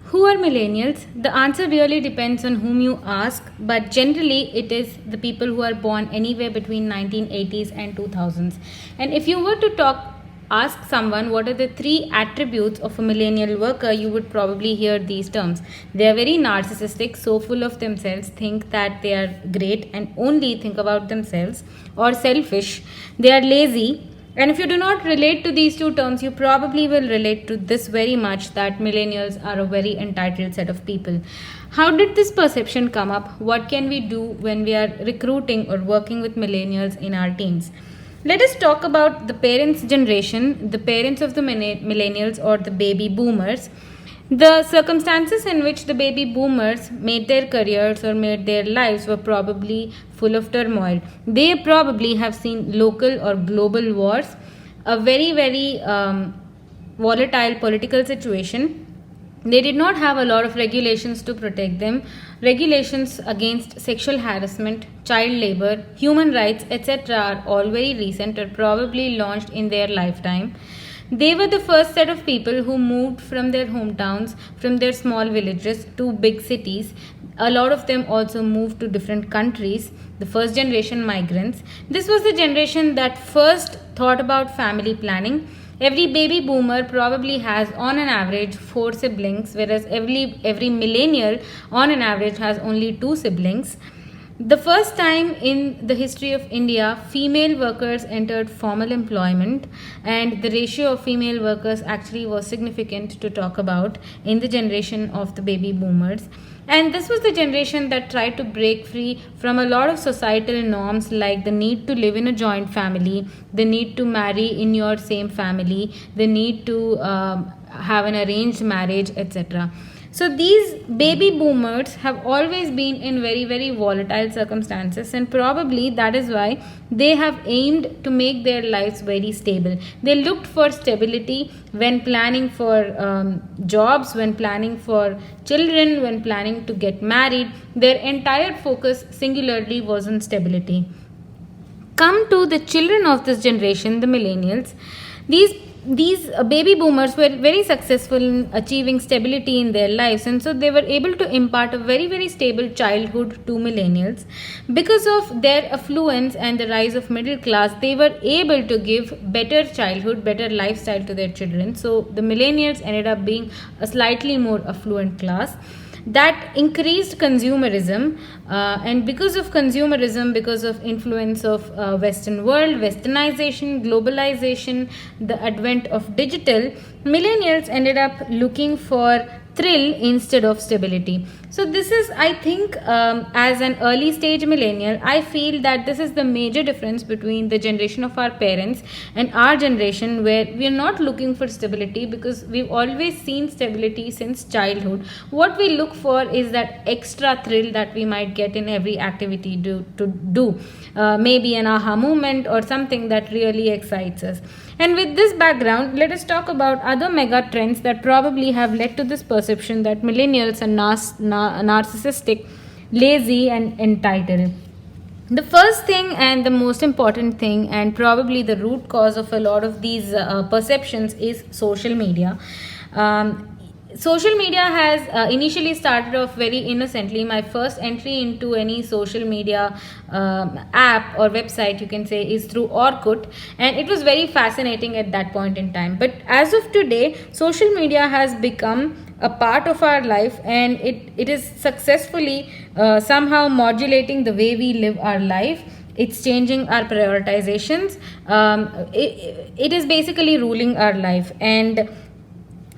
Who are millennials? The answer really depends on whom you ask, but generally it is the people who are born anywhere between 1980s and 2000s. And if you were to ask someone what are the three attributes of a millennial worker, you would probably hear these terms. They are very narcissistic, so full of themselves, think that they are great and only think about themselves, or selfish. They are lazy, and if you do not relate to these two terms, you probably will relate to this very much, that millennials are a very entitled set of people. How did this perception come up? What can we do when we are recruiting or working with millennials in our teams? Let us talk about the parents' generation, the parents of the millennials or the baby boomers. The circumstances in which the baby boomers made their careers or made their lives were probably full of turmoil. They probably have seen local or global wars, a very volatile political situation. They did not have a lot of regulations to protect them. Regulations against sexual harassment, child labor, human rights, etc. are all very recent or probably launched in their lifetime. They were the first set of people who moved from their hometowns, from their small villages to big cities. A lot of them also moved to different countries, the first generation migrants. This was the generation that first thought about family planning. Every baby boomer probably has on an average 4 siblings, whereas every millennial on an average has only 2 siblings. The first time in the history of India, female workers entered formal employment, and the ratio of female workers actually was significant to talk about in the generation of the baby boomers. And this was the generation that tried to break free from a lot of societal norms, like the need to live in a joint family, the need to marry in your same family, the need to have an arranged marriage, etc. So these baby boomers have always been in very volatile circumstances, and probably that is why they have aimed to make their lives very stable. They looked for stability when planning for jobs, when planning for children, when planning to get married. Their entire focus singularly was on stability. Come to the children of this generation, the millennials. These baby boomers were very successful in achieving stability in their lives, and so they were able to impart a very stable childhood to millennials. Because of their affluence and the rise of middle class, they were able to give better childhood, better lifestyle to their children. So the millennials ended up being a slightly more affluent class. That increased consumerism, and because of consumerism, because of influence of Western world, westernization, globalization, the advent of digital, millennials ended up looking for thrill instead of stability. So this is, I think, as an early stage millennial, I feel that this is the major difference between the generation of our parents and our generation, where we are not looking for stability because we've always seen stability since childhood. What we look for is that extra thrill that we might get in every activity to do. Maybe an aha moment or something that really excites us. And with this background, let us talk about other mega trends that probably have led to this perception that millennials are narcissistic, lazy, and entitled. The first thing and the most important thing, and probably the root cause of a lot of these perceptions, is social media. Social media has initially started off very innocently. My first entry into any social media app or website, you can say, is through Orkut, and it was very fascinating at that point in time. But as of today, social media has become a part of our life, and it is successfully somehow modulating the way we live our life. It's changing our prioritizations. It is basically ruling our life, and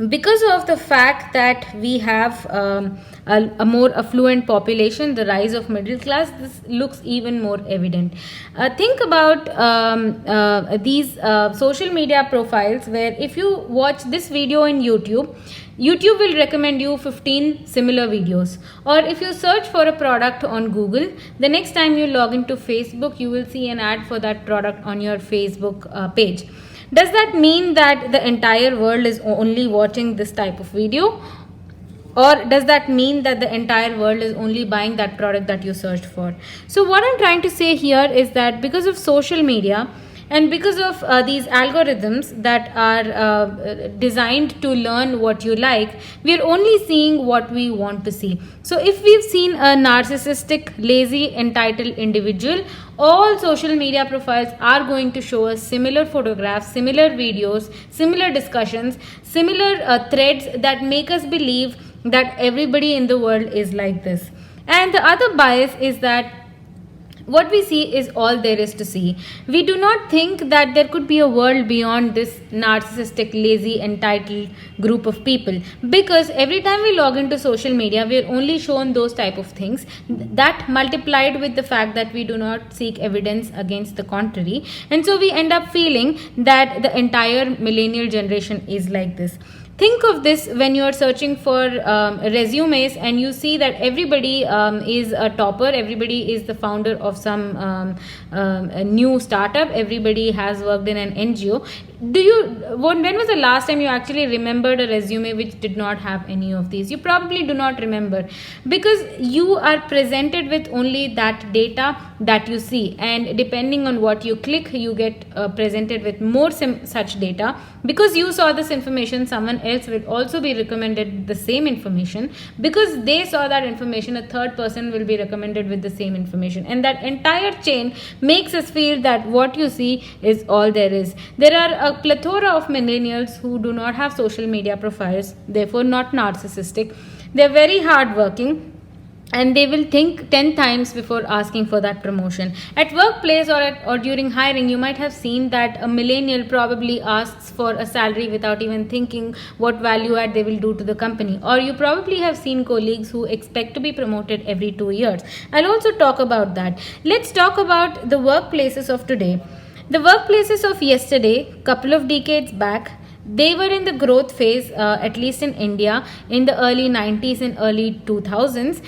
because of the fact that we have a more affluent population, the rise of middle class, this looks even more evident. Think about these social media profiles, where if you watch this video in YouTube will recommend you 15 similar videos. Or if you search for a product on Google, the next time you log into Facebook, you will see an ad for that product on your Facebook page. Does that mean that the entire world is only watching this type of video? Or does that mean that the entire world is only buying that product that you searched for? So what I'm trying to say here is that because of social media, And because of these algorithms that are designed to learn what you like, we're only seeing what we want to see. So if we've seen a narcissistic, lazy, entitled individual, all social media profiles are going to show us similar photographs, similar videos, similar discussions, similar threads that make us believe that everybody in the world is like this. And the other bias is that what we see is all there is to see. We do not think that there could be a world beyond this narcissistic, lazy, entitled group of people, because every time we log into social media, we are only shown those type of things. That multiplied with the fact that we do not seek evidence against the contrary, and so we end up feeling that the entire millennial generation is like this. Think of this when you are searching for resumes and you see that everybody is a topper, everybody is the founder of some a new startup, everybody has worked in an NGO. When was the last time you actually remembered a resume which did not have any of these? You probably do not remember, because you are presented with only that data that you see, and depending on what you click, you get presented with more such data. Because you saw this information, someone else will also be recommended the same information. Because they saw that information, a third person will be recommended with the same information, and that entire chain makes us feel that what you see is all there is. There are a plethora of millennials who do not have social media profiles, therefore not narcissistic. They're very hardworking, and they will think 10 times before asking for that promotion. At workplace or during hiring, you might have seen that a millennial probably asks for a salary without even thinking what value add they will do to the company. Or you probably have seen colleagues who expect to be promoted every 2 years. I'll also talk about that. Let's talk about the workplaces of today. The workplaces of yesterday, couple of decades back, they were in the growth phase, at least in India, in the early 90s and early 2000s.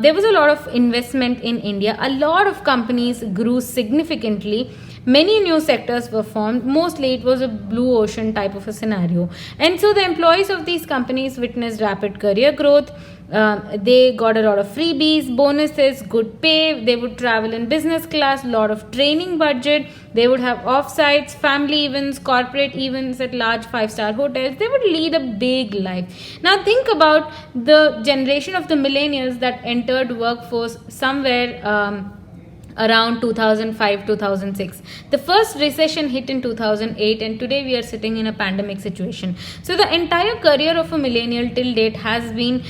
There was a lot of investment in India. A lot of companies grew significantly. Many new sectors were formed. Mostly it was a blue ocean type of a scenario. And so the employees of these companies witnessed rapid career growth. They got a lot of freebies, bonuses, good pay. They would travel in business class, lot of training budget. They would have offsites, family events, corporate events at large 5-star hotels. They would lead a big life. Now think about the generation of the millennials that entered workforce somewhere around 2005-2006. The first recession hit in 2008, and today we are sitting in a pandemic situation. So the entire career of a millennial till date has been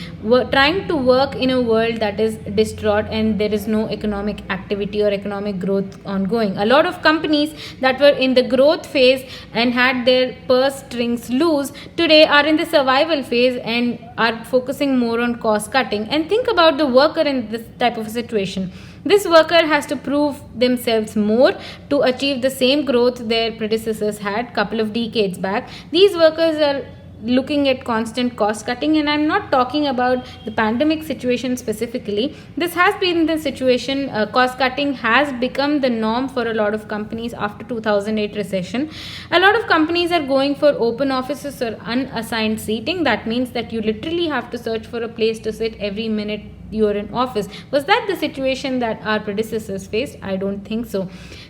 trying to work in a world that is distraught and there is no economic activity or economic growth ongoing. A lot of companies that were in the growth phase and had their purse strings loose today are in the survival phase and are focusing more on cost cutting. And think about the worker in this type of a situation. This worker has to prove themselves more to achieve the same growth their predecessors had couple of decades back. These workers are looking at constant cost cutting, and I'm not talking about the pandemic situation specifically. This has been the situation. Cost cutting has become the norm for a lot of companies after 2008 recession. A lot of companies are going for open offices or unassigned seating. That means that you literally have to search for a place to sit every minute you're in office. Was that the situation that our predecessors faced? I don't think so.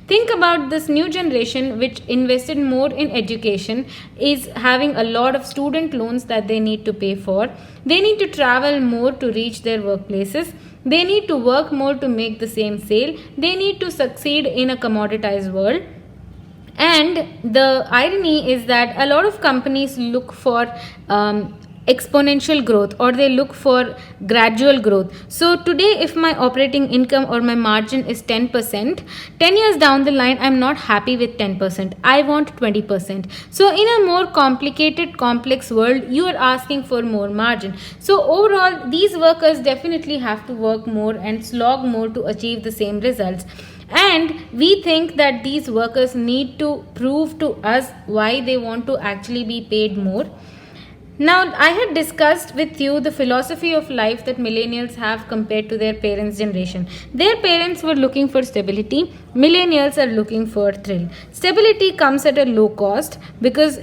Think about this new generation which invested more in education, is having a lot of student loans that they need to pay for. They need to travel more to reach their workplaces. They need to work more to make the same sale. They need to succeed in a commoditized world. And the irony is that a lot of companies look for exponential growth, or they look for gradual growth. So today if my operating income or my margin is 10%, 10 years down the line I'm not happy with 10%, I want 20%. So in a more complicated, complex world, you are asking for more margin. So overall these workers definitely have to work more and slog more to achieve the same results. And we think that these workers need to prove to us why they want to actually be paid more. Now, I had discussed with you the philosophy of life that millennials have compared to their parents' generation. Their parents were looking for stability. Millennials are looking for thrill. Stability comes at a low cost because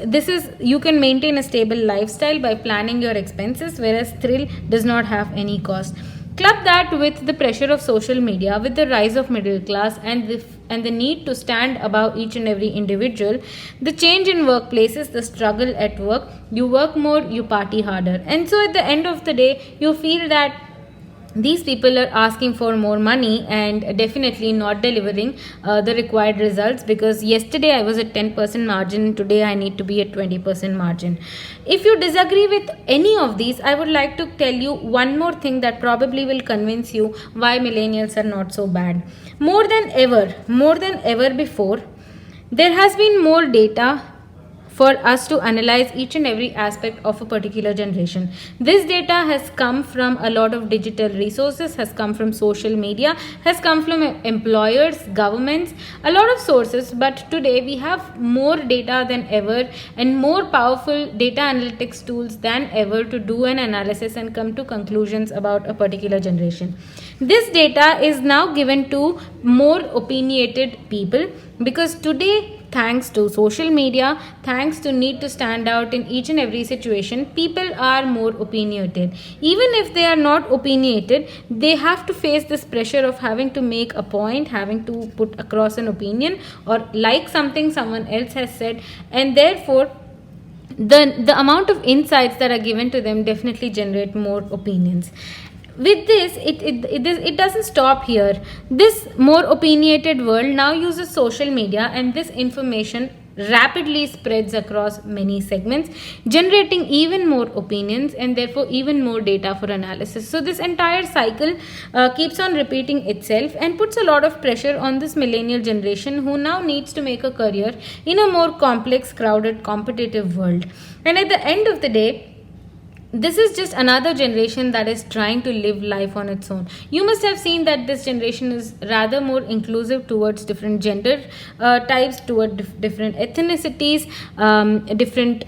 you can maintain a stable lifestyle by planning your expenses, whereas thrill does not have any cost. Club that with the pressure of social media, with the rise of middle class, and the need to stand above each and every individual, the change in workplaces, the struggle at work, you work more, you party harder. And so at the end of the day, you feel that these people are asking for more money and definitely not delivering the required results, because yesterday I was at 10% margin, today I need to be at 20% margin. If you disagree with any of these, I would like to tell you one more thing that probably will convince you why millennials are not so bad. More than ever before, there has been more data for us to analyze each and every aspect of a particular generation. This data has come from a lot of digital resources, has come from social media, has come from employers, governments, a lot of sources. But today we have more data than ever and more powerful data analytics tools than ever to do an analysis and come to conclusions about a particular generation. This data is now given to more opinionated people, because today, thanks to social media, thanks to need to stand out in each and every situation, people are more opinionated. Even if they are not opinionated, they have to face this pressure of having to make a point, having to put across an opinion or like something someone else has said, and therefore the amount of insights that are given to them definitely generate more opinions. With this, it doesn't stop here. This more opinionated world now uses social media, and this information rapidly spreads across many segments, generating even more opinions and therefore even more data for analysis. So this entire cycle keeps on repeating itself and puts a lot of pressure on this millennial generation, who now needs to make a career in a more complex, crowded, competitive world. And at the end of the day, this is just another generation that is trying to live life on its own. You must have seen that this generation is rather more inclusive towards different gender types, toward different ethnicities, different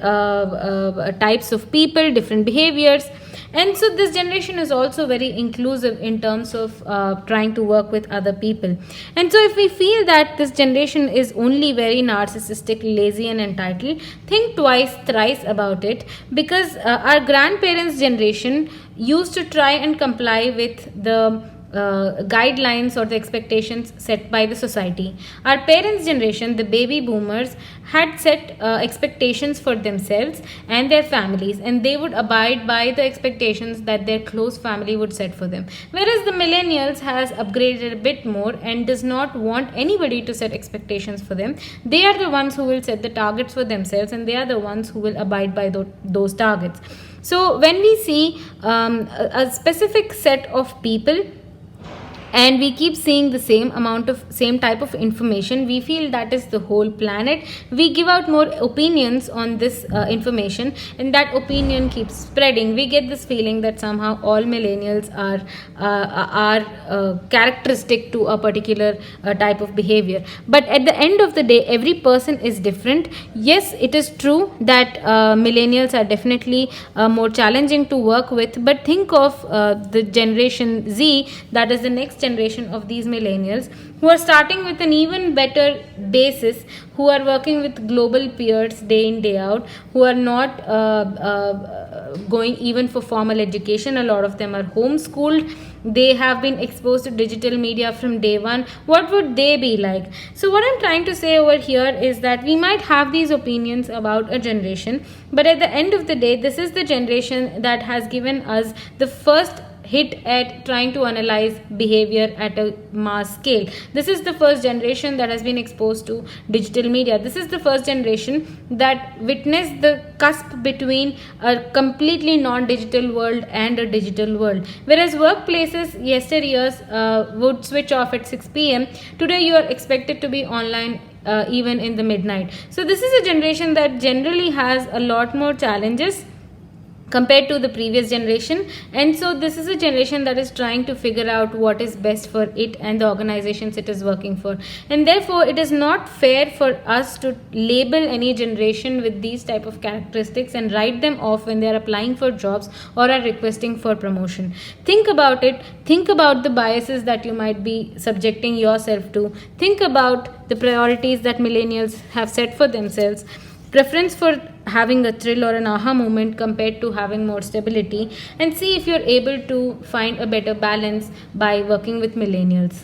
types of people, different behaviors. And so this generation is also very inclusive in terms of trying to work with other people. And so if we feel that this generation is only very narcissistic, lazy and entitled, think twice, thrice about it, because our grandparents' generation used to try and comply with the guidelines or the expectations set by the society. Our parents' generation, the baby boomers, had set expectations for themselves and their families, and they would abide by the expectations that their close family would set for them. Whereas the millennials has upgraded a bit more and does not want anybody to set expectations for them. They are the ones who will set the targets for themselves, and they are the ones who will abide by those targets. So when we see a specific set of people, and we keep seeing the same type of information, we feel that is the whole planet. We give out more opinions on this information, and that opinion keeps spreading. We get this feeling that somehow all millennials are characteristic to a particular type of behavior. But at the end of the day, every person is different. Yes, it is true that millennials are definitely more challenging to work with, but think of the generation Z, that is the next generation of these millennials, who are starting with an even better basis, who are working with global peers day in day out, who are not going even for formal education. A lot of them are homeschooled. They have been exposed to digital media from day one. What would they be like? So what I'm trying to say over here is that we might have these opinions about a generation, but at the end of the day, this is the generation that has given us the first hit at trying to analyze behavior at a mass scale. This is the first generation that has been exposed to digital media. This is the first generation that witnessed the cusp between a completely non-digital world and a digital world. Whereas workplaces yesteryears would switch off at 6 p.m. Today you are expected to be online even in the midnight. So this is a generation that generally has a lot more challenges compared to the previous generation, and so this is a generation that is trying to figure out what is best for it and the organizations it is working for. And therefore it is not fair for us to label any generation with these type of characteristics and write them off when they are applying for jobs or are requesting for promotion. Think about it. Think about the biases that you might be subjecting yourself to. Think about the priorities that millennials have set for themselves. preference for having a thrill or an aha moment compared to having more stability, and see if you're able to find a better balance by working with millennials.